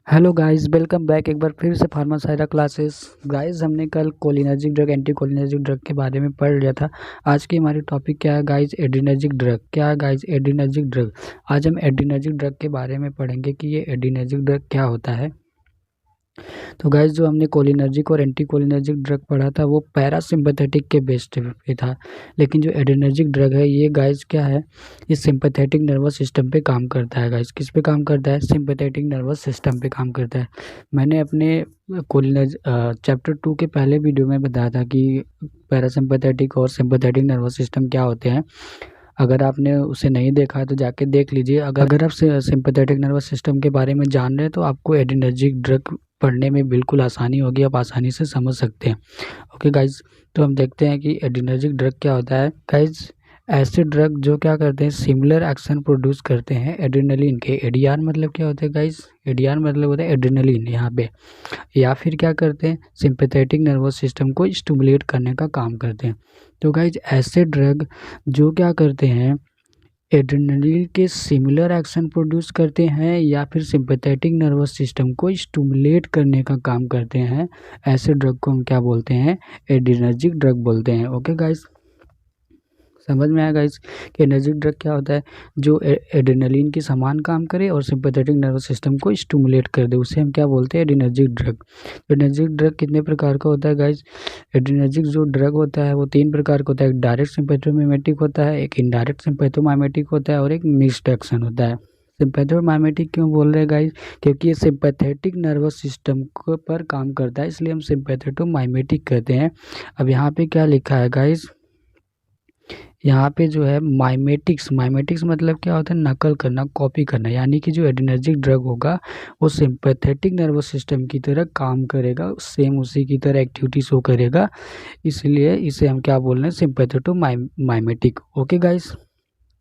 Hello guys, welcome back एक बार फिर से फार्मासाइरा क्लासेस। गाइस, हमने कल cholinergic drug, anti cholinergic drug के बारे में पढ़ लिया था। आज की हमारी टॉपिक क्या है गाइस? Adrenergic drug. क्या है गाइस? Adrenergic drug. आज हम एड्रीनर्जिक ड्रग के बारे में पढ़ेंगे कि ये एड्रीनर्जिक ड्रग क्या होता है। तो गाइस, जो हमने कोलिनर्जिक और एंटी कोलिनर्जिक ड्रग पढ़ा था वो पैरासिम्पैथेटिक के बेस्ड पे था, लेकिन जो एड्रीनर्जिक ड्रग है ये गाइस क्या है, ये सिंपैथेटिक नर्वस सिस्टम पे काम करता है। गाइस, किस पे काम करता है? सिंपैथेटिक नर्वस सिस्टम पे काम करता है। मैंने अपने कोलिनर्ज चैप्टर 2 के पहले वीडियो में बताया था कि पैरासिम्पैथेटिक और सिंपैथेटिक नर्वस सिस्टम क्या होते हैं। अगर आपने उसे नहीं देखा है तो जाके देख लीजिए। अगर आप सिंपैथेटिक नर्वस सिस्टम के बारे में जान रहे हैं तो आपको एड्रीनर्जिक ड्रग पढ़ने में बिल्कुल आसानी होगी, आप आसानी से समझ सकते हैं। ओके गाइज, तो हम देखते हैं कि एड्रीनर्जिक ड्रग क्या होता है। गाइज, ऐसे ड्रग जो क्या करते हैं, सिमिलर एक्शन प्रोड्यूस करते हैं एड्रेनलिन के। एडीआर मतलब क्या होता है गाइज? एडीआर मतलब होता है एड्रेनलिन यहाँ पे। या फिर क्या करते हैं, सिंपैथेटिक नर्वस सिस्टम को स्टिमुलेट करने का काम करते हैं। तो गाइज, ऐसे ड्रग जो क्या करते हैं, एड्रेनलिन के सिमिलर एक्शन प्रोड्यूस करते हैं या फिर सिंपैथेटिक नर्वस सिस्टम को स्टिमुलेट करने का काम करते हैं, ऐसे ड्रग को हम क्या बोलते हैं? एड्रेनर्जिक ड्रग बोलते हैं। ओके गाइज, समझ में आया गाइस कि एनर्जिक ड्रग क्या होता है? जो एड्रेनलिन की समान काम करे और सिंपैथेटिक नर्वस सिस्टम को स्टिमुलेट कर दे, उसे हम क्या बोलते हैं? Adrenergic drug. एड्रेनर्जिक ड्रग कितने प्रकार का होता है गाइस? एड्रेनर्जिक जो ड्रग होता है वो 3 प्रकार का होता है। एक डायरेक्ट सिंपैथोमाइमेटिक होता है, एक इनडायरेक्ट सिंपैथोमाइमेटिक होता है और एक मिक्स्ड एक्शन होता है। सिंपैथोमाइमेटिक क्यों बोल रहे हैं गाइस? क्योंकि ये सिंपैथेटिक नर्वस सिस्टम पर काम करता है, इसलिए हम सिंपैथोमाइमेटिक कहते हैं। अब यहाँ पे क्या लिखा है गाइस? यहाँ पे जो है माइमेटिक्स, माइमेटिक्स मतलब क्या होता है? नकल करना, कॉपी करना। यानी कि जो एड्रेनर्जिक ड्रग होगा वो सिंपैथेटिक नर्वस सिस्टम की तरह काम करेगा, सेम उसी की तरह एक्टिविटी शो करेगा, इसलिए इसे हम क्या बोल रहे हैं? सिंपैथेटो माइमेटिक। ओके गाइस,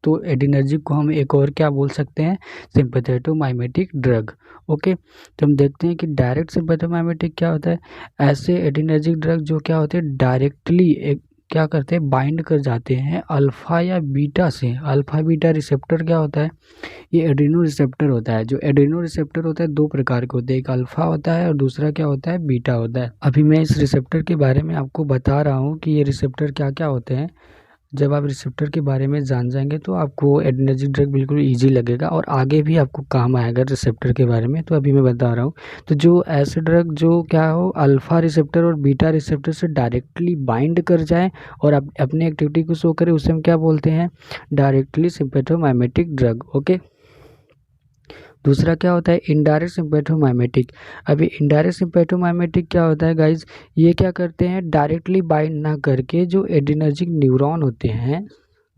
तो एड्रेनर्जिक को हम एक और क्या बोल सकते हैं? सिंपैथेटोमाइमेटिक ड्रग। ओके, तो हम देखते हैं कि डायरेक्ट सिंपैथोमाइमेटिक क्या होता है। ऐसे एड्रेनर्जिक ड्रग जो क्या होते हैं, डायरेक्टली एक क्या करते हैं, बाइंड कर जाते हैं अल्फा या बीटा से। अल्फा बीटा रिसेप्टर क्या होता है? ये एड्रेनो रिसेप्टर होता है। जो एड्रेनो रिसेप्टर होता है 2 प्रकार के होते हैं, एक अल्फा होता है और दूसरा क्या होता है? बीटा होता है। अभी मैं इस रिसेप्टर के बारे में आपको बता रहा हूँ कि ये रिसेप्टर क्या क्या होते हैं। जब आप रिसेप्टर के बारे में जान जाएंगे तो आपको एड्रेनर्जिक ड्रग बिल्कुल इजी लगेगा और आगे भी आपको काम आएगा रिसेप्टर के बारे में। तो अभी मैं बता रहा हूँ। तो जो ऐसे ड्रग जो क्या हो, अल्फा रिसेप्टर और बीटा रिसेप्टर से डायरेक्टली बाइंड कर जाए और अपनी एक्टिविटी को शो करे, उसे हम क्या बोलते हैं? Directly sympathomimetic drug. ओके, दूसरा क्या होता है? Indirect sympathomimetic. अभी इनडायरेक्ट सिंपैथोमाइमेटिक क्या होता है गाइज? ये क्या करते हैं, डायरेक्टली बाइंड ना करके जो एड्रेनर्जिक न्यूरॉन होते हैं,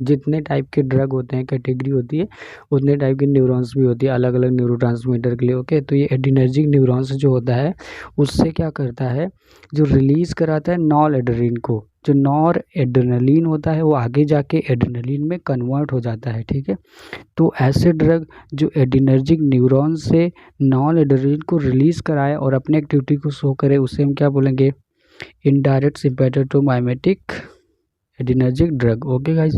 जितने टाइप के ड्रग होते हैं, कैटेगरी होती है, उतने टाइप के न्यूरॉन्स भी होती है अलग अलग न्यूरोट्रांसमीटर के लिए। ओके, तो ये एड्रेनर्जिक न्यूरॉन्स जो होता है उससे क्या करता है, जो रिलीज कराता है नॉर एड्रेनलिन को। जो नॉर एड्रेनलिन होता है वो आगे जाके एड्रेनलिन में कन्वर्ट हो जाता है। ठीक है, तो ऐसे ड्रग जो एड्रेनर्जिक न्यूरॉन से नॉन एड्रेनलिन को रिलीज कराए और अपने एक्टिविटी को शो करे, उसे हम क्या बोलेंगे? Indirect sympathomimetic adrenergic drug. Okay guys,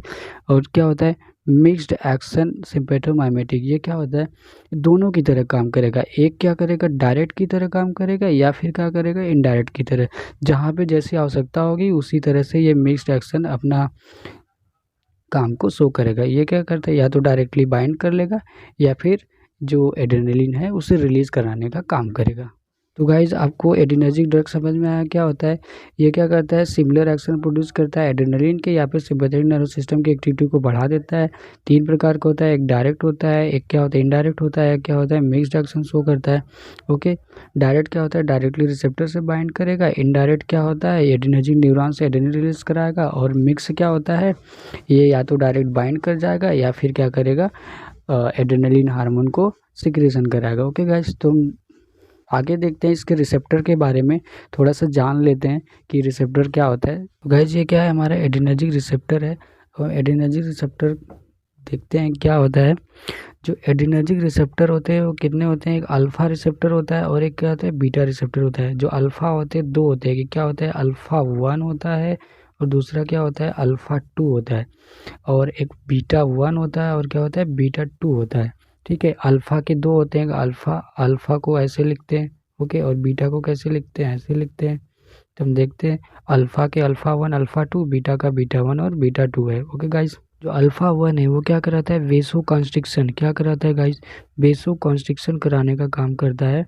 और क्या होता है? Mixed action sympathomimetic. ये क्या होता है? दोनों की तरह काम करेगा। एक क्या करेगा, डायरेक्ट की तरह काम करेगा, या फिर क्या करेगा, इनडायरेक्ट की तरह। जहाँ पे जैसी आवश्यकता होगी उसी तरह से ये मिक्स्ड एक्शन अपना काम को शो करेगा। ये क्या करता है, या तो डायरेक्टली बाइंड कर लेगा या फिर जो एड्रेनलिन है उसे रिलीज कराने का काम करेगा। तो गाइज, आपको एड्रेनर्जिक ड्रग समझ में आया क्या होता है? ये क्या करता है, सिमिलर एक्शन प्रोड्यूस करता है एड्रेनलिन के या फिर सिंपैथेटिक नर्वस सिस्टम की एक्टिविटी को बढ़ा देता है। 3 प्रकार का होता है, एक डायरेक्ट होता है, एक क्या होता है इनडायरेक्ट होता है, एक क्या होता है मिक्स्ड एक्शन शो करता है। ओके, डायरेक्ट क्या होता है, डायरेक्टली रिसेप्टर से बाइंड करेगा। इनडायरेक्ट क्या होता है, एड्रेनर्जिक न्यूरॉन से एड्रेनलिन रिलीज कराएगा। और मिक्स क्या होता है, ये या तो डायरेक्ट बाइंड कर जाएगा या फिर क्या करेगा, एड्रेनलिन हार्मोन को सिक्रेशन कराएगा। ओके गाइस, तो आगे देखते हैं इसके रिसेप्टर के बारे में, थोड़ा सा जान लेते हैं कि रिसेप्टर क्या होता है। तो गाइस, ये क्या है, हमारा एड्रेनर्जिक रिसेप्टर है। और एड्रेनर्जिक रिसेप्टर देखते हैं क्या होता है। जो एड्रेनर्जिक रिसेप्टर होते हैं वो कितने होते हैं? एक अल्फा रिसेप्टर होता है और एक क्या होता है, बीटा रिसेप्टर होता है। जो अल्फा होते हैं 2 होते हैं, कि क्या होता है, अल्फा 1 होता है और दूसरा क्या होता है, अल्फा 2 होता है। और एक बीटा 1 होता है और क्या होता है, बीटा 2 होता है। ठीक है। अल्फ़ा के दो होते हैं, अल्फ़ा को ऐसे लिखते हैं, ओके, और बीटा को कैसे लिखते हैं, ऐसे लिखते हैं। तो हम देखते हैं अल्फ़ा के alpha one alpha two, beta का बीटा वन और बीटा टू है, ओके गाइस। जो अल्फ़ा वन है वो क्या कराता है, वेसो कॉन्स्ट्रिक्शन, क्या कराता है गाइस, वेसो कॉन्स्ट्रिक्शन कराने का काम करता है।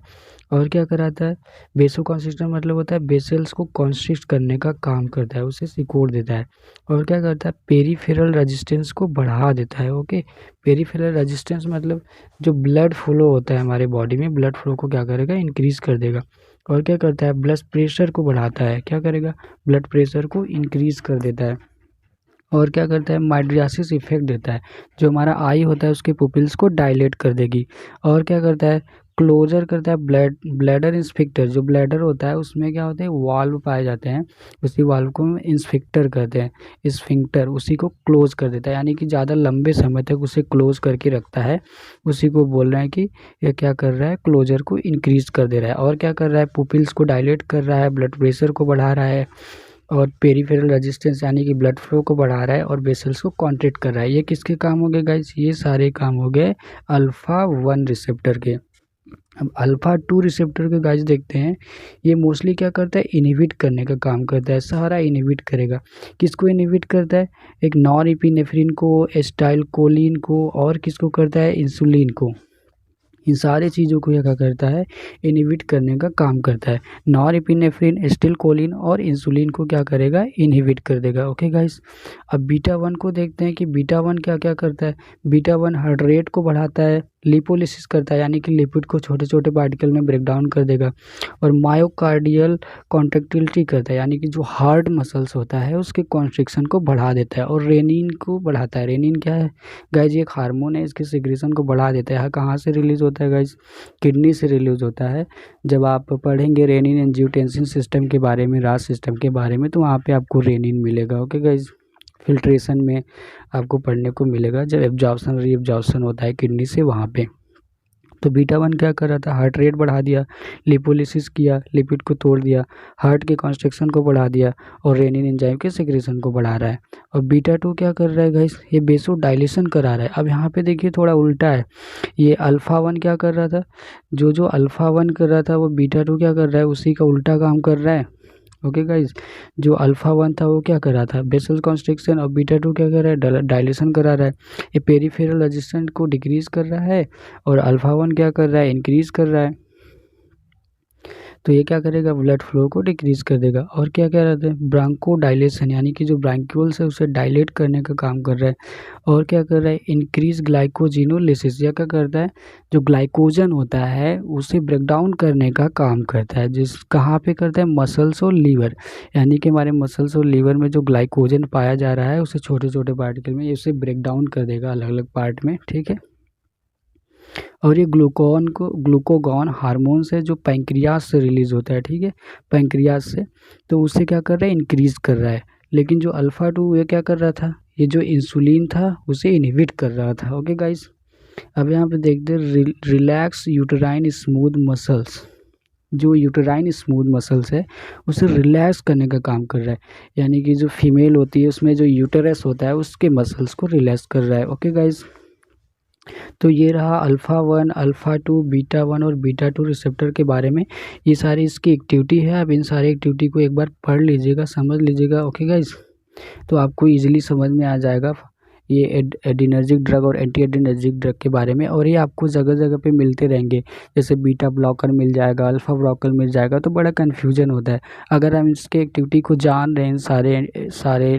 और क्या कराता है, वेसो कॉन्स्ट्रिक्शन मतलब होता है वेसल्स को कॉन्स्ट्रिक्ट करने का काम करता है, उसे सिकोड़ देता है। और क्या करता है, पेरीफेरल रेजिस्टेंस को बढ़ा देता है, ओके। पेरीफेरल रेजिस्टेंस मतलब जो ब्लड फ्लो होता है हमारे बॉडी में, ब्लड फ्लो को क्या करेगा, इंक्रीज कर देगा। और क्या करता है, ब्लड प्रेशर को बढ़ाता है, क्या करेगा, ब्लड प्रेशर को इंक्रीज कर देता है। और क्या करता है, माइड्रियासिस इफेक्ट देता है, जो हमारा आई होता है उसके पुपिल्स को डायलेट कर देगी। और क्या करता है, क्लोजर करता है ब्लैडर इंस्फिक्टर, जो ब्लैडर होता है उसमें क्या होते हैं, वाल्व पाए जाते हैं, उसी वाल्व को इंस्फिक्टर कहते हैं, स्फिंक्टर, उसी को क्लोज कर देता है, यानी कि ज़्यादा लंबे समय तक उसे क्लोज करके रखता है। उसी को बोल रहे हैं कि ये क्या कर रहा है, क्लोजर को इंक्रीज कर दे रहा है। और क्या कर रहा है, पुपिल्स को डायलेट कर रहा है, ब्लड प्रेशर को बढ़ा रहा है, और पेरीफेरल रेजिस्टेंस यानी कि ब्लड फ्लो को बढ़ा रहा है, और वेसल्स को कॉन्ट्रैक्ट कर रहा है। ये किसके काम हो गए गाइस, ये सारे काम हो गए अल्फ़ा वन रिसेप्टर के। अब अल्फ़ा टू रिसेप्टर के गाइस देखते हैं, ये मोस्टली क्या करता है, इनहिबिट करने का काम करता है, सारा इनहिबिट करेगा। किसको इनहिबिट करता है, एक नॉर एपिनेफ्रिन को, एसिटाइलकोलिन को, और किसको करता है, इंसुलिन को। इन सारे चीज़ों को यह क्या करता है, इनहिबिट करने का काम करता है। नॉरएपिनेफ्रिन, एसिटाइलकोलिन और इंसुलिन को क्या करेगा, इनहिबिट कर देगा, ओके गाइस। अब बीटा वन को देखते हैं कि बीटा वन क्या क्या करता है। बीटा वन हार्ट रेट को बढ़ाता है, लिपोलिसिस करता है, यानी कि लिपिड को छोटे छोटे पार्टिकल में ब्रेक डाउन कर देगा। और मायोकार्डियल कॉन्ट्रैक्टिलिटी करता है, यानी कि जो हार्ट मसल्स होता है उसके कॉन्स्ट्रिक्शन को बढ़ा देता है। और रेनिन को बढ़ाता है, रेनिन क्या है गाइज, एक हार्मोन है, इसके सिक्रेशन को बढ़ा देता है। कहाँ से रिलीज होता है गाइज, किडनी से रिलीज होता है। जब आप पढ़ेंगे रेनिन एंजियोटेंसिन सिस्टम के बारे में, रास सिस्टम के बारे में, तो वहाँ पे आपको रेनिन मिलेगा, ओके गाइज। फिल्ट्रेशन में आपको पढ़ने को मिलेगा, जब एब्जॉर्प्शन रीएब्जॉर्प्शन होता है किडनी से, वहाँ पे। तो बीटा वन क्या कर रहा था, हार्ट रेट बढ़ा दिया, लिपोलिसिस किया, लिपिड को तोड़ दिया, हार्ट के कॉन्स्ट्रक्शन को बढ़ा दिया, और रेनिन एंजाइम के सिक्रेशन को बढ़ा रहा है। और बीटा टू क्या कर रहा है गाइस, ये बेसो डायलेशन करा रहा है। अब यहाँ पे देखिए थोड़ा उल्टा है, ये अल्फ़ा वन क्या कर रहा था, जो अल्फ़ा वन कर रहा था वो बीटा टू क्या कर रहा है, उसी का उल्टा काम कर रहा है, ओके गाइज। जो अल्फ़ा वन था वो क्या कर रहा था, बेसल कॉन्स्ट्रिक्शन, और बीटा टू क्या कर रहा है, डायलेशन करा रहा है। ये पेरीफेरल रेजिस्टेंस को डिक्रीज कर रहा है, और अल्फ़ा वन क्या कर रहा है, इंक्रीज कर रहा है। तो ये क्या करेगा, ब्लड फ्लो को डिक्रीज कर देगा। और क्या क्या रहता है, ब्रांको डायलेशन, यानी कि जो ब्रांक्यूल्स है उसे डायलेट करने का काम कर रहा है। और क्या कर रहा है, इंक्रीज ग्लाइकोजिनोलिसिस, यह क्या करता है, जो ग्लाइकोजन होता है उसे ब्रेक डाउन करने का काम करता है। जिस कहाँ पे करता है, मसल्स और लीवर, यानी कि हमारे मसल्स और लीवर में जो ग्लाइकोजन पाया जा रहा है उसे छोटे छोटे पार्टिकल में उसे ब्रेक डाउन कर देगा अलग अलग पार्ट में, ठीक है। और ये ग्लूकोगॉन हार्मोन से जो पैंक्रियास से रिलीज होता है, ठीक है, पैंक्रियास से, तो उससे क्या कर रहा है, इंक्रीज कर रहा है। लेकिन जो अल्फ़ा टू ये क्या कर रहा था, ये जो इंसुलिन था उसे इनहिबिट कर रहा था, ओके गाइस। अब यहाँ पे देखते हैं रिलैक्स यूटेराइन स्मूथ मसल्स, जो यूटेराइन स्मूथ मसल्स है उसे रिलैक्स करने का काम कर रहा है, यानी कि जो फीमेल होती है उसमें जो यूटेरस होता है उसके मसल्स को रिलैक्स कर रहा है, ओके गाइस। तो ये रहा alpha one, alpha two, beta one और बीटा टू रिसेप्टर के बारे में। ये सारी इसकी एक्टिविटी है। अब इन सारी एक्टिविटी को एक बार पढ़ लीजिएगा, समझ लीजिएगा, ओके गाइस। तो आपको इजीली समझ में आ जाएगा ये एडिनर्जिक ड्रग और एंटी एडिनर्जिक ड्रग के बारे में। और ये आपको जगह जगह पे मिलते रहेंगे, जैसे बीटा ब्लॉकर मिल जाएगा, अल्फ़ा ब्लॉकर मिल जाएगा, तो बड़ा कन्फ्यूजन होता है। अगर हम इसके एक्टिविटी को जान रहे हैं, सारे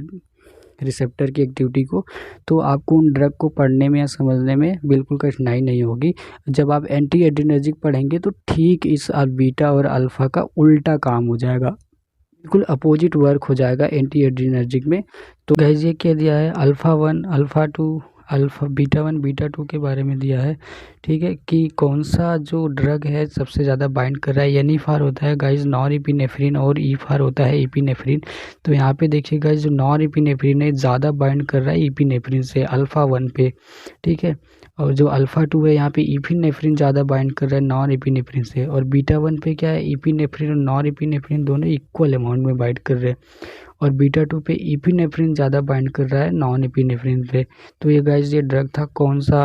रिसेप्टर की एक्टिविटी को, तो आपको उन ड्रग को पढ़ने में या समझने में बिल्कुल कठिनाई नहीं होगी। जब आप एंटी एड्रिनर्जिक पढ़ेंगे तो ठीक इस बीटा और अल्फ़ा का उल्टा काम हो जाएगा, बिल्कुल अपोजिट वर्क हो जाएगा एंटी एड्रिनर्जिक में। तो गाइस ये क्या दिया है, alpha one, alpha two, beta one, beta two के बारे में दिया है, ठीक है, कि कौन सा जो ड्रग है सबसे ज़्यादा बाइंड कर रहा है। एन फार होता है गाइज नॉर एपिनेफ्रिन, और ई फार होता है एपिनेफ्रिन। तो यहाँ पे देखिए गाइज जो नॉर एपिनेफ्रिन है ज़्यादा बाइंड कर रहा है एपिनेफ्रिन से, अल्फ़ा वन पे, ठीक है। और जो अल्फ़ा 2 है यहाँ पे इपिनेफ्रिन ज़्यादा बाइंड कर रहा है नॉन एपिनेफ्रिन से, और बीटा 1 पे क्या है, इपिनेफ्रिन और नॉन एपिनेफ्रिन दोनों इक्वल अमाउंट में बाइंड कर रहे हैं, और बीटा 2 पे इपिनेफ्रिन ज़्यादा बाइंड कर रहा है नॉन एपिनेफ्रिन पे। तो ये गाइस ये ड्रग था कौन सा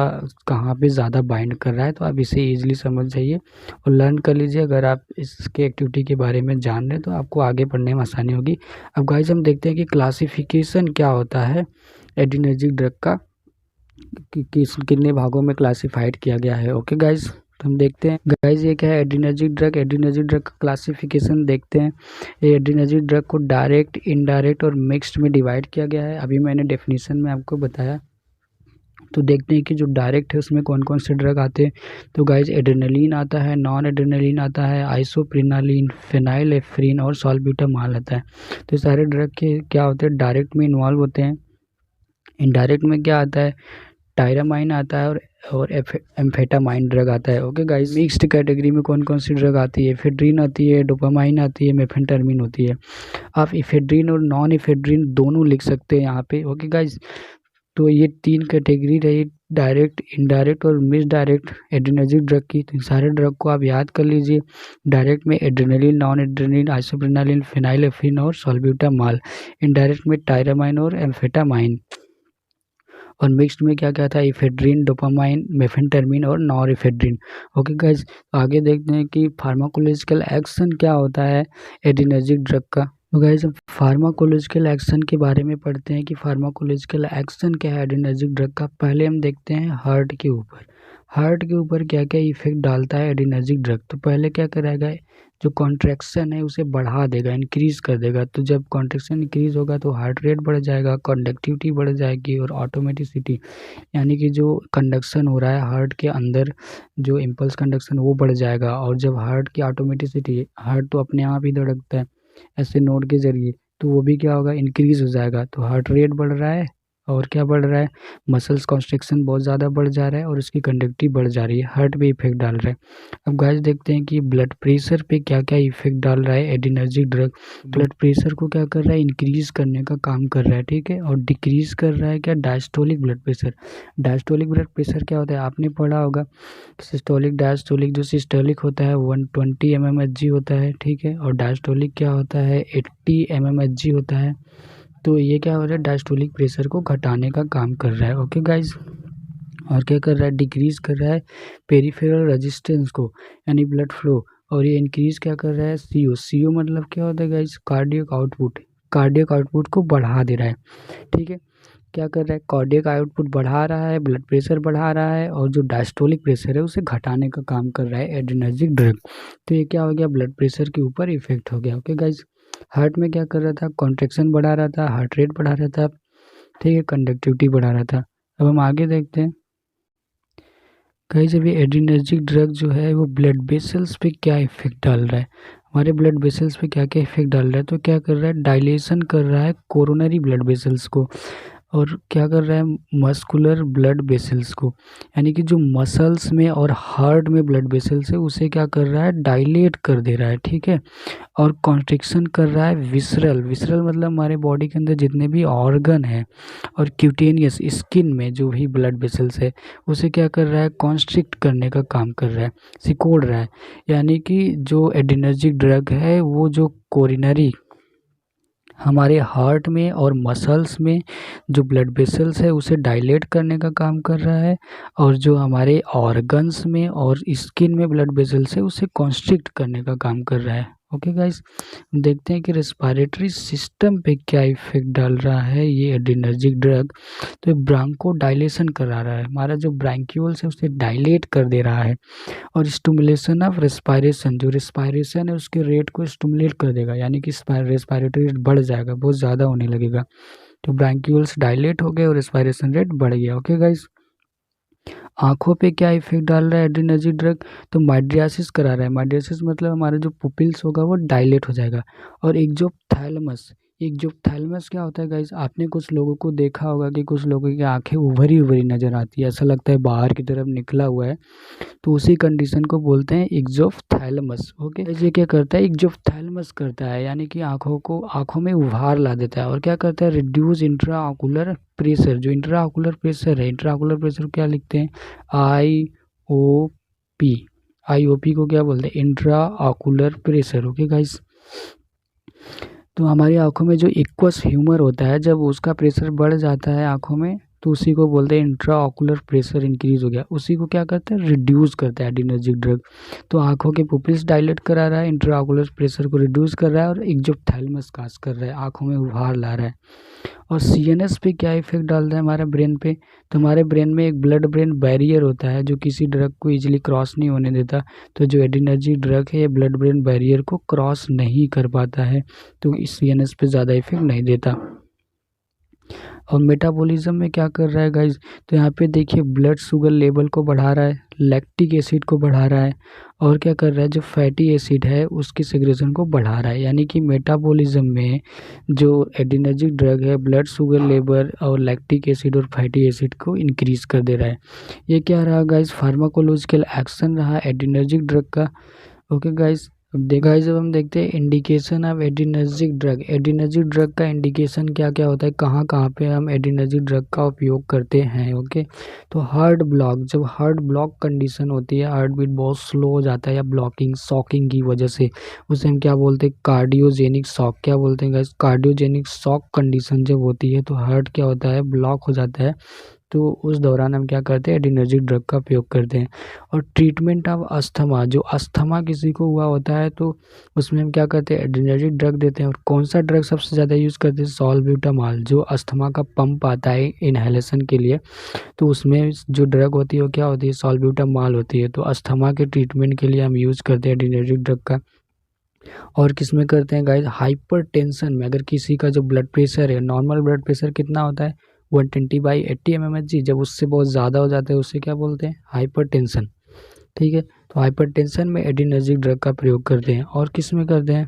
कहाँ पे ज़्यादा बाइंड कर रहा है, तो आप इसे ईजिली समझ जाइए और लर्न कर लीजिए। अगर आप इसके एक्टिविटी के बारे में जान रहे हैं तो आपको आगे पढ़ने में आसानी होगी। अब गाइस हम देखते हैं कि क्लासिफिकेशन क्या होता है एड्रीनर्जिक ड्रग का, किस कितने भागों में क्लासिफाइड किया गया है। ओके गाइज, तो हम देखते हैं गाइज ये क्या है एड्रीनर्जिक ड्रग। एड्रीनर्जिक ड्रग का क्लासिफिकेशन देखते हैं। ये एड्रीनर्जिक ड्रग को डायरेक्ट, इनडायरेक्ट और मिक्स्ड में डिवाइड किया गया है। अभी मैंने डेफिनेशन में आपको बताया। तो देखते हैं कि जो डायरेक्ट है उसमें कौन कौन से ड्रग आते हैं। तो गाइज एड्रेनलिन आता है, नॉन एड्रेनलिन आता है, आइसोप्रिनालिन, फेनाइलेफ्रिन और सॉल्ब्यूटामॉल आता है। तो ये सारे ड्रग के क्या होते हैं, डायरेक्ट में इन्वॉल्व होते हैं। इनडायरेक्ट में क्या आता है, टायरामाइन आता है और एम्फेटामाइन ड्रग आता है। ओके गाइस, मिक्स्ड कैटेगरी में कौन कौन सी ड्रग आती है, एफेड्रिन आती है, डोपामाइन आती है, मेफेंटरमिन होती है। आप इफेड्रिन और नॉन इफेड्रिन दोनों लिख सकते हैं यहाँ पे। ओके गाइस, तो ये 3 कैटेगरी रही, डायरेक्ट, इनडायरेक्ट और मिस डायरेक्ट एड्रेनर्जिक ड्रग की। तो सारे ड्रग को आप याद कर लीजिए। डायरेक्ट में एड्रेनलिन, नॉन एड्रेनलिन, आइसोप्रिनालिन, फेनाइलेफ्रिन और सॉल्ब्यूटामॉल। इनडायरेक्ट में टायरामाइन और एम्फेटामाइन। और मिक्स्ड में क्या क्या था, इफेड्रिन, डोपामाइन, मेफेंटरमिन और नॉरएफेड्रिन। ओके गाइज, आगे देखते हैं कि फार्माकोलॉजिकल एक्शन क्या होता है एड्रीनर्जिक ड्रग का। तो गाइज हम फार्माकोलॉजिकल एक्शन के बारे में पढ़ते हैं कि फार्माकोलॉजिकल एक्शन क्या है एड्रीनर्जिक ड्रग का। पहले हम देखते हैं हार्ट के ऊपर। हार्ट के ऊपर क्या क्या इफेक्ट डालता है एड्रीनर्जिक ड्रग। तो पहले क्या करेगा, जो कॉन्ट्रैक्शन है उसे बढ़ा देगा, इंक्रीज कर देगा। तो जब कॉन्ट्रैक्शन इंक्रीज होगा तो हार्ट रेट बढ़ जाएगा, कंडक्टिविटी बढ़ जाएगी और ऑटोमेटिसिटी, यानी कि जो कंडक्शन हो रहा है हार्ट के अंदर, जो इम्पल्स कंडक्शन वो बढ़ जाएगा। और जब हार्ट की ऑटोमेटिसिटी, हार्ट तो अपने आप ही धड़कता है ऐसे नोड के जरिए, तो वो भी क्या होगा, इंक्रीज हो जाएगा। तो हार्ट रेट बढ़ रहा है और क्या बढ़ रहा है, मसल्स कॉन्स्ट्रिक्शन बहुत ज़्यादा बढ़ जा रहा है और उसकी कंडक्टिविटी बढ़ जा रही है, हार्ट पे इफेक्ट डाल रहा है। अब गाइस देखते हैं कि ब्लड प्रेशर पे क्या क्या इफेक्ट डाल रहा है एड्रीनर्जिक ड्रग। ब्लड प्रेशर को क्या कर रहा है, इंक्रीज करने का काम कर रहा है, ठीक है। और डिक्रीज कर रहा है क्या, diastolic blood pressure. Diastolic blood pressure क्या होता है, आपने पढ़ा होगा, सिस्टोलिक डायस्टोलिक। जो सिस्टोलिक होता है 120 mmHg होता है, ठीक है, और डायस्टोलिक क्या होता है 80 mmHg होता है। तो ये क्या हो रहा है, डायस्टोलिक प्रेशर को घटाने का काम कर रहा है। ओके गाइज, और क्या कर रहा है, डिक्रीज कर रहा है पेरिफेरल रेजिस्टेंस को, यानी ब्लड फ्लो। और ये इंक्रीज क्या कर रहा है, सीओ। सीओ मतलब क्या होता है guys, cardiac output. Cardiac output को बढ़ा दे रहा है, ठीक है। क्या कर रहा है, कार्डियक आउटपुट बढ़ा रहा है, ब्लड प्रेशर बढ़ा रहा है, और जो डायस्टोलिक प्रेशर है उसे घटाने का काम कर रहा है एड्रीनर्जिक ड्रग। तो ये क्या हो गया, ब्लड प्रेशर के ऊपर इफेक्ट हो गया। ओके गाइज, हार्ट में क्या कर रहा था, कॉन्ट्रेक्शन बढ़ा रहा था, हार्ट रेट बढ़ा रहा था, ठीक है, कंडक्टिविटी बढ़ा रहा था। अब हम आगे देखते हैं गाइस, अभी एड्रीनर्जिक ड्रग जो है वो ब्लड वेसल्स पे क्या इफेक्ट डाल रहा है, हमारे ब्लड वेसल्स पे क्या क्या इफेक्ट डाल रहा है। तो क्या कर रहा है, डायलेशन कर रहा है कोरोनरी ब्लड वेसल्स को, और क्या कर रहा है, मस्कुलर ब्लड वेसल्स को, यानी कि जो मसल्स में और हार्ट में ब्लड वेसल्स है उसे क्या कर रहा है, डायलेट कर दे रहा है, ठीक है। और कॉन्स्ट्रिक्शन कर रहा है विसरल। विसरल मतलब हमारे बॉडी के अंदर जितने भी ऑर्गन है, और क्यूटेनियस स्किन में जो भी ब्लड वेसल्स है उसे क्या कर रहा है, कॉन्स्ट्रिक्ट करने का काम कर रहा है, सिकोड़ रहा है। यानी कि जो एड्रीनर्जिक ड्रग है वो जो कोरोनरी, हमारे हार्ट में और मसल्स में जो ब्लड वेसल्स है उसे डायलेट करने का काम कर रहा है, और जो हमारे ऑर्गन्स में और स्किन में ब्लड वेसल्स है उसे कॉन्स्ट्रिक्ट करने का काम कर रहा है। ओके गाइस, देखते हैं कि रेस्पिरेटरी सिस्टम पे क्या इफेक्ट डाल रहा है ये एड्रीनर्जिक ड्रग। तो ब्रांको डायलेशन करा रहा है, हमारा जो ब्रांक्यूल्स है उसे डायलेट कर दे रहा है। और स्टिमुलेशन ऑफ रेस्पिरेशन, जो रेस्पिरेशन है उसके रेट को स्टिमुलेट कर देगा, यानी कि रेस्पिरेटरी रेट बढ़ जाएगा, बहुत ज़्यादा होने लगेगा। तो ब्रांक्यूल्स डायलेट हो गए और रेस्पिरेशन रेट बढ़ गया। ओके गाइस, आंखों पे क्या इफेक्ट डाल रहा है एड्रीनर्जिक ड्रग, तो माइड्रियासिस करा रहा है। माइड्रियासिस मतलब हमारा जो पुपिल्स होगा वो डायलेट हो जाएगा। और एक जो थैलेमस, एक्जोप्थैलेमस क्या होता है गाइज, आपने कुछ लोगों को देखा होगा कि कुछ लोगों की आंखें उभरी उभरी नजर आती है, ऐसा लगता है बाहर की तरफ निकला हुआ है, तो उसी कंडीशन को बोलते हैं एक्जोप्थैलेमस। ओके, ये क्या करता है, एक्जोप्थैलेमस करता है, यानी कि आंखों में उभार ला देता है। और क्या करता है, रिड्यूस इंट्रा ऑकुलर प्रेशर। जो इंट्रा ऑकुलर प्रेशर है, इंट्रा ऑकुलर प्रेशर क्या लिखते हैं, IOP। IOP को क्या बोलते हैं, intra ocular pressure. Okay guys, तो हमारी आंखों में जो एक्वस ह्यूमर होता है, जब उसका प्रेशर बढ़ जाता है आंखों में, तो उसी को बोलते हैं इंट्रा ऑकुलर प्रेशर इंक्रीज हो गया, उसी को क्या करता है, रिड्यूस करता है एड्रेनर्जिक ड्रग। तो आंखों के पुपिल्स डायलेट करा रहा है, इंट्रा ऑकुलर प्रेशर को रिड्यूस कर रहा है, और एक्जोप्थैलेमस काज कर रहा है, आंखों में उभार ला रहा है। और CNS पे क्या इफेक्ट डालता है हमारे ब्रेन पे, तो हमारे ब्रेन में एक ब्लड ब्रेन बैरियर होता है जो किसी ड्रग को इजीली क्रॉस नहीं होने देता। तो जो एड्रेनर्जिक ड्रग है ये ब्लड ब्रेन बैरियर को क्रॉस नहीं कर पाता है, तो इस CNS पे ज़्यादा इफेक्ट नहीं देता। और मेटाबॉलिज्म में क्या कर रहा है गाइज, तो यहाँ पे देखिए ब्लड शुगर लेवल को बढ़ा रहा है, लैक्टिक एसिड को बढ़ा रहा है, और क्या कर रहा है, जो फैटी एसिड है उसकी सेग्रेशन को बढ़ा रहा है। यानी कि मेटाबॉलिज्म में जो एड्रेनर्जिक ड्रग है ब्लड शुगर लेवल और लैक्टिक एसिड और फैटी एसिड को इंक्रीज कर दे रहा है। ये क्या रहा गाइज, फार्माकोलॉजिकल एक्शन रहा एड्रेनर्जिक ड्रग का। ओके गाइज, जब हम देखते हैं indication of adrenergic drug, adrenergic drug का इंडिकेशन क्या क्या होता है, कहाँ कहाँ पे हम एड्रेनर्जिक ड्रग का उपयोग करते हैं। ओके, तो हार्ट ब्लॉक, जब हार्ट ब्लॉक कंडीशन होती है, हार्ट बीट बहुत स्लो हो जाता है या ब्लॉकिंग शॉकिंग की वजह से, उसे हम क्या बोलते हैं, कार्डियोजेनिक शॉक। क्या बोलते हैं गाइस, कार्डियोजेनिक शॉक कंडीशन जब होती है तो हार्ट क्या होता है, ब्लॉक हो जाता है, तो उस दौरान हम क्या करते हैं, एड्रेनर्जिक ड्रग का उपयोग करते हैं। और ट्रीटमेंट ऑफ अस्थमा, जो अस्थमा किसी को हुआ होता है तो उसमें हम क्या करते हैं, एड्रेनर्जिक ड्रग देते हैं। और कौन सा ड्रग सबसे ज़्यादा यूज़ करते हैं, सॉल्ब्यूटामॉल, जो अस्थमा का पंप आता है इनहेलेशन के लिए, तो उसमें जो ड्रग होती है वो क्या होती है, सॉल्ब्यूटामॉल होती है। तो अस्थमा के ट्रीटमेंट के लिए हम यूज़ करते हैं एड्रेनर्जिक ड्रग का। और किस में करते हैं गाइस, हाइपरटेंशन में, अगर किसी का जो ब्लड प्रेशर है, नॉर्मल ब्लड प्रेशर कितना होता है, 120/80 mmHg, जब उससे बहुत ज़्यादा हो जाता है उससे क्या बोलते हैं, हाइपरटेंशन। ठीक है, तो हाइपरटेंशन में एड्रेनर्जिक ड्रग का प्रयोग करते हैं। और किस में करते हैं,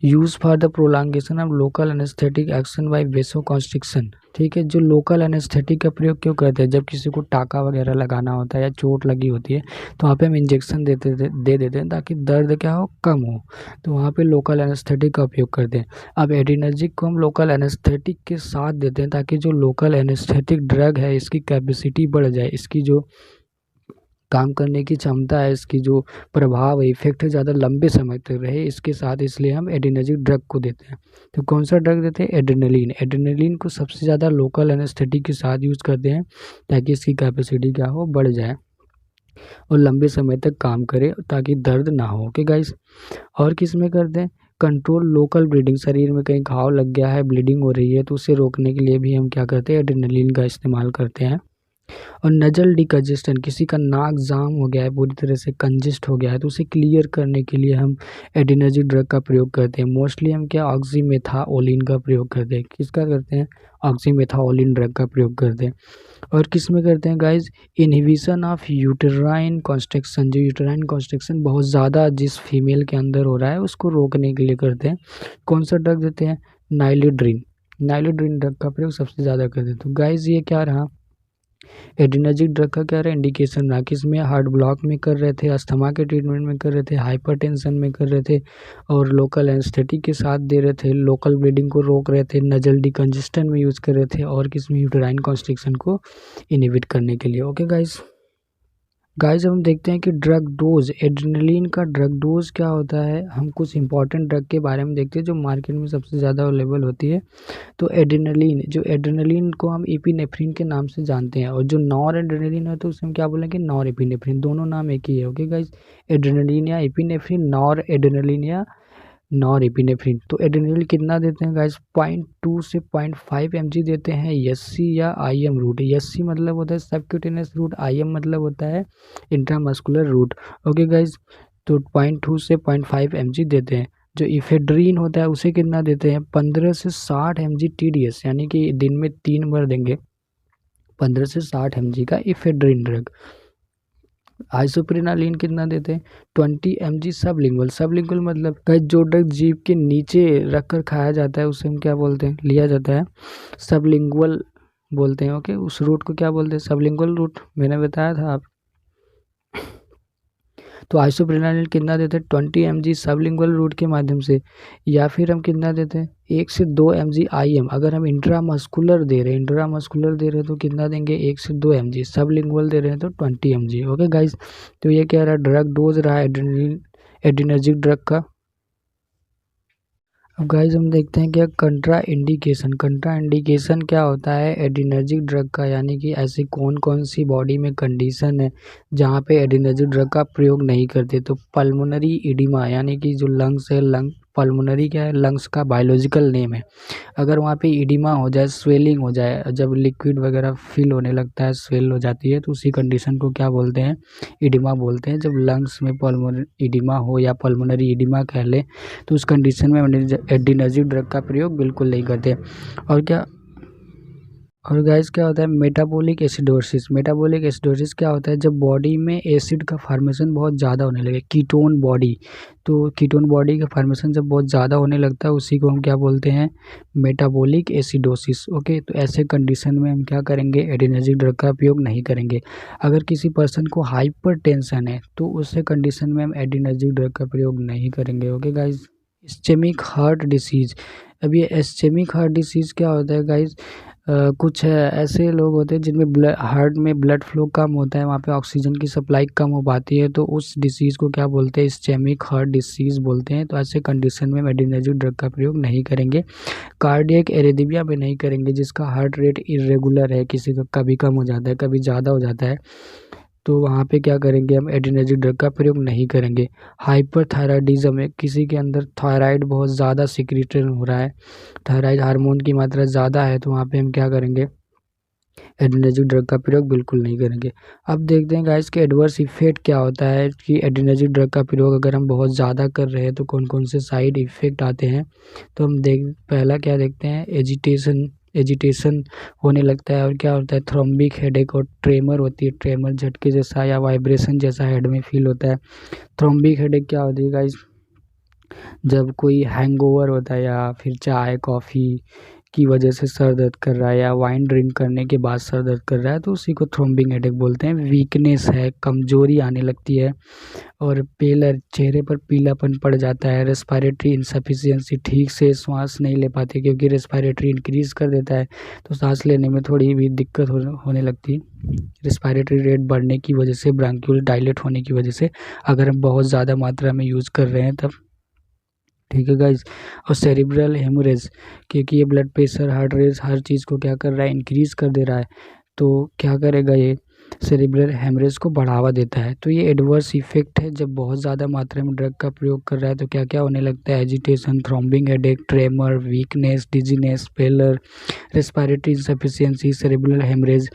use for the prolongation of local anaesthetic action by vasoconstriction. ठीक है, जो लोकल एनेस्थेटिक का प्रयोग क्यों करते हैं, जब किसी को टाका वगैरह लगाना होता है या चोट लगी होती है तो वहाँ पे हम इंजेक्शन दे देते हैं ताकि दर्द क्या हो, कम हो, तो वहाँ पे लोकल एनेस्थेटिक का उपयोग करते हैं। अब एड्रेनर्जिक को हम लोकल एनेस्थेटिक के साथ देते हैं ताकि जो लोकल एनेस्थेटिक ड्रग है इसकी कैपेसिटी बढ़ जाए, इसकी जो काम करने की क्षमता है, इसकी जो प्रभाव है, इफेक्ट है, ज़्यादा लंबे समय तक रहे इसके साथ, इसलिए हम एड्रेनर्जिक ड्रग को देते हैं। तो कौन सा ड्रग देते हैं, एड्रेनलिन। एड्रेनलिन को सबसे ज़्यादा लोकल एनेस्थेटिक के साथ यूज़ करते हैं ताकि इसकी कैपेसिटी क्या हो, बढ़ जाए और लंबे समय तक काम करे ताकि दर्द ना हो। ओके गाइस, और किस में करते हैं, कंट्रोल लोकल ब्लीडिंग, शरीर में कहीं घाव लग गया है, ब्लीडिंग हो रही है तो उसे रोकने के लिए भी हम क्या करते हैं, एड्रेनलिन का इस्तेमाल करते हैं। और नजल डिकंजेस्टन, किसी का नाक जाम हो गया है, पूरी तरह से कंजेस्ट हो गया है, तो उसे क्लियर करने के लिए हम एड्रेनर्जिक ड्रग का प्रयोग करते हैं। मोस्टली हम क्या, ऑक्सीमेथाओलिन का प्रयोग करते हैं। किसका करते हैं, ऑक्सीमेथाओलिन ड्रग का प्रयोग करते हैं। और किस में करते हैं guys, inhibition of uterine construction, जो यूटेराइन कॉन्स्ट्रक्शन बहुत ज़्यादा जिस फीमेल के अंदर हो रहा है उसको रोकने के लिए करते हैं। कौन सा ड्रग देते हैं, नाइलोड्रिन। नाइलोड्रिन ड्रग का प्रयोग सबसे ज़्यादा करते हैं। तो गाइज ये क्या रहा, एड्रेनर्जिक ड्रग का क्या रहा, इंडिकेशन रहा, किसमें, हार्ट ब्लॉक में कर रहे थे, अस्थमा के ट्रीटमेंट में कर रहे थे, हाइपरटेंशन में कर रहे थे, और लोकल एनेस्थेटिक के साथ दे रहे थे, लोकल ब्लीडिंग को रोक रहे थे, नजल डिकंजेस्टन में यूज़ कर रहे थे, और किसमें, यूटेराइन कॉन्स्ट्रिक्शन को इनहिबिट करने के लिए। ओके गाइस, हम देखते हैं कि ड्रग डोज, एड्रेनलिन का ड्रग डोज क्या होता है। हम कुछ इंपॉर्टेंट ड्रग के बारे में देखते हैं जो मार्केट में सबसे ज़्यादा अवेलेबल होती है। तो एड्रेनलिन, जो एड्रेनलिन को हम एपिनेफ्रिन के नाम से जानते हैं, और जो नॉर एड्रेनलिन है तो उसे हम क्या बोलेंगे, नॉर एपिनेफ्रिन, दोनों नाम एक ही है। ओके गाइस, एड्रेनलिन या एपिनेफ्रिन, नॉर एड्रेनलिन या नॉर एपिनेफ्रिन। तो एड्रेनलिन कितना देते हैं गाइस, 0.2 से 0.5 mg देते हैं, एससी या आईएम रूट। एससी मतलब होता है सबक्यूटेनियस रूट, आईएम मतलब होता है इंट्रामस्कुलर रूट। ओके गाइस, तो 0.2 से 0.5 mg देते हैं। जो इफेड्रीन होता है उसे कितना देते हैं, 15 से 60 mg TDS, यानी कि दिन में 3 बार देंगे 15 से 60 mg का इफेड्रीन ड्रग। आइसोप्रेनालिन कितना देते हैं 20 mg सबलिंगुअल। सबलिंगुअल मतलब गाइस जो ड्रग जीभ के नीचे रख कर खाया जाता है उसे हम क्या बोलते हैं, लिया जाता है सबलिंगुअल बोलते हैं। ओके, उस रूट को क्या बोलते हैं, सबलिंगुअल रूट, मैंने बताया था आप। तो आइसोप्रेनालिन कितना देते हैं 20 mg सबलिंगुअल रूट के माध्यम से, या फिर हम कितना देते हैं 1 से 2 mg IM। अगर हम इंट्रामस्कुलर दे रहे हैं, तो कितना देंगे 1 से 2 mg, सबलिंगुअल दे रहे हैं तो 20 mg। ओके गाइस, तो ये क्या रहा, ड्रग डोज रहा एड्रेनर्जिक ड्रग का। अब गाइस हम देखते हैं क्या कंट्रा इंडिकेशन क्या होता है एड्रेनर्जिक ड्रग का, यानी कि ऐसी कौन कौन सी बॉडी में कंडीशन है जहाँ पे एड्रेनर्जिक ड्रग का प्रयोग नहीं करते। तो पल्मोनरी इडिमा, यानी कि जो लंग्स है, पल्मोनरी क्या है, लंग्स का बायोलॉजिकल नेम है। अगर वहाँ पे इडिमा हो जाए, स्वेलिंग हो जाए, जब लिक्विड वगैरह फिल होने लगता है, स्वेल हो जाती है, तो उसी कंडीशन को क्या बोलते हैं, इडिमा बोलते हैं। जब लंग्स में पल्मोनरी इडिमा हो या पल्मोनरी इडिमा कह ले, तो उस कंडीशन में एड्रेनर्जिक ड्रग का प्रयोग बिल्कुल नहीं करते। और क्या, और गाइस क्या होता है मेटाबॉलिक एसिडोसिस क्या होता है, जब बॉडी में एसिड का फार्मेशन बहुत ज़्यादा होने लगे, कीटोन बॉडी, तो कीटोन बॉडी का फार्मेशन जब बहुत ज़्यादा होने लगता है उसी को हम क्या बोलते हैं, मेटाबॉलिक एसिडोसिस। ओके, तो ऐसे कंडीशन में हम क्या करेंगे, एड्रेनर्जिक ड्रग का उपयोग नहीं करेंगे। अगर किसी पर्सन को हाइपरटेंशन है तो उससे कंडीशन में हम एड्रेनर्जिक ड्रग का प्रयोग नहीं करेंगे। Okay guys, ischaemic heart disease. अब ये इस्चेमिक हार्ट डिसीज़ क्या होता है गाइज, कुछ ऐसे लोग होते हैं जिनमें हार्ट में ब्लड फ्लो कम होता है, वहाँ पे ऑक्सीजन की सप्लाई कम हो पाती है, तो उस डिसीज़ को क्या बोलते हैं, इस्चेमिक हार्ट डिसीज़ बोलते हैं। तो ऐसे कंडीशन में एड्रेनर्जिक ड्रग का प्रयोग नहीं करेंगे। कार्डियक एरिथमिया में नहीं करेंगे, जिसका हार्ट रेट इरेगुलर है, किसी का कभी कम हो जाता है कभी ज़्यादा हो जाता है, तो वहाँ पे क्या करेंगे, हम एड्रेनर्जिक ड्रग का प्रयोग नहीं करेंगे। हाइपरथायराइडिज्म है, किसी के अंदर थायराइड बहुत ज़्यादा सिक्रीटेड हो रहा है, थायराइड हार्मोन की मात्रा ज़्यादा है, तो वहाँ पे हम क्या करेंगे, एड्रेनर्जिक ड्रग का प्रयोग बिल्कुल नहीं करेंगे। अब देखते हैं गाइस कि एडवर्स इफेक्ट क्या होता है, कि एड्रेनर्जिक ड्रग का प्रयोग अगर हम बहुत ज़्यादा कर रहे हैं तो कौन कौन से साइड इफ़ेक्ट आते हैं। तो हम पहला क्या देखते हैं, एजिटेशन होने लगता है, और क्या होता है, थ्रोम्बिक हेडेक और ट्रेमर होती है, ट्रेमर झटके जैसा या वाइब्रेशन जैसा हेड में फील होता है। थ्रोम्बिक हेडेक क्या होती है गाइस, जब कोई हैंगओवर होता है या फिर चाय कॉफ़ी की वजह से सर दर्द कर रहा है, या वाइन ड्रिंक करने के बाद सर दर्द कर रहा है, तो उसी को थ्रोम्बिक हेडेक बोलते हैं। वीकनेस है, कमजोरी आने लगती है, और पेलर, चेहरे पर पीलापन पड़ जाता है। रेस्पिरेटरी इनसफिशियंसी, ठीक से श्वास नहीं ले पाते, क्योंकि रेस्पिरेटरी इंक्रीज कर देता है तो सांस लेने में थोड़ी भी दिक्कत होने लगती है। रेस्पिरेटरी रेट बढ़ने की वजह से, ब्रांक्यूल डायलेट होने की वजह से, अगर हम बहुत ज़्यादा मात्रा में यूज़ कर रहे हैं तब। ठीक है गाइज, और सेरिब्रल हेमोरेज, क्योंकि ये ब्लड प्रेशर, हार्ट रेट, हर चीज़ को क्या कर रहा है, इंक्रीज़ कर दे रहा है, तो क्या करेगा ये, सेरिब्रल हेमरेज को बढ़ावा देता है। तो ये एडवर्स इफेक्ट है, जब बहुत ज़्यादा मात्रा में ड्रग का प्रयोग कर रहा है तो क्या क्या होने लगता है, agitation, throbbing headache, tremor, weakness, dizziness, pallor, respiratory insufficiency, cerebral haemorrhage.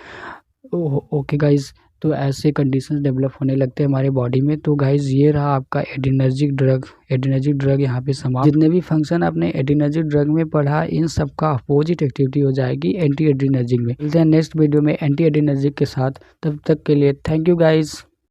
Okay guys, तो ऐसे कंडीशंस डेवलप होने लगते हैं हमारे बॉडी में। तो गाइज ये रहा आपका एड्रेनर्जिक ड्रग यहाँ पे समाप्त। जितने भी फंक्शन आपने एड्रेनर्जिक ड्रग में पढ़ा, इन सब का अपोजिट एक्टिविटी हो जाएगी एंटी एड्रेनर्जिक में। मिलते हैं नेक्स्ट वीडियो में एंटी एड्रेनर्जिक के साथ, तब तक के लिए थैंक यू गाइज।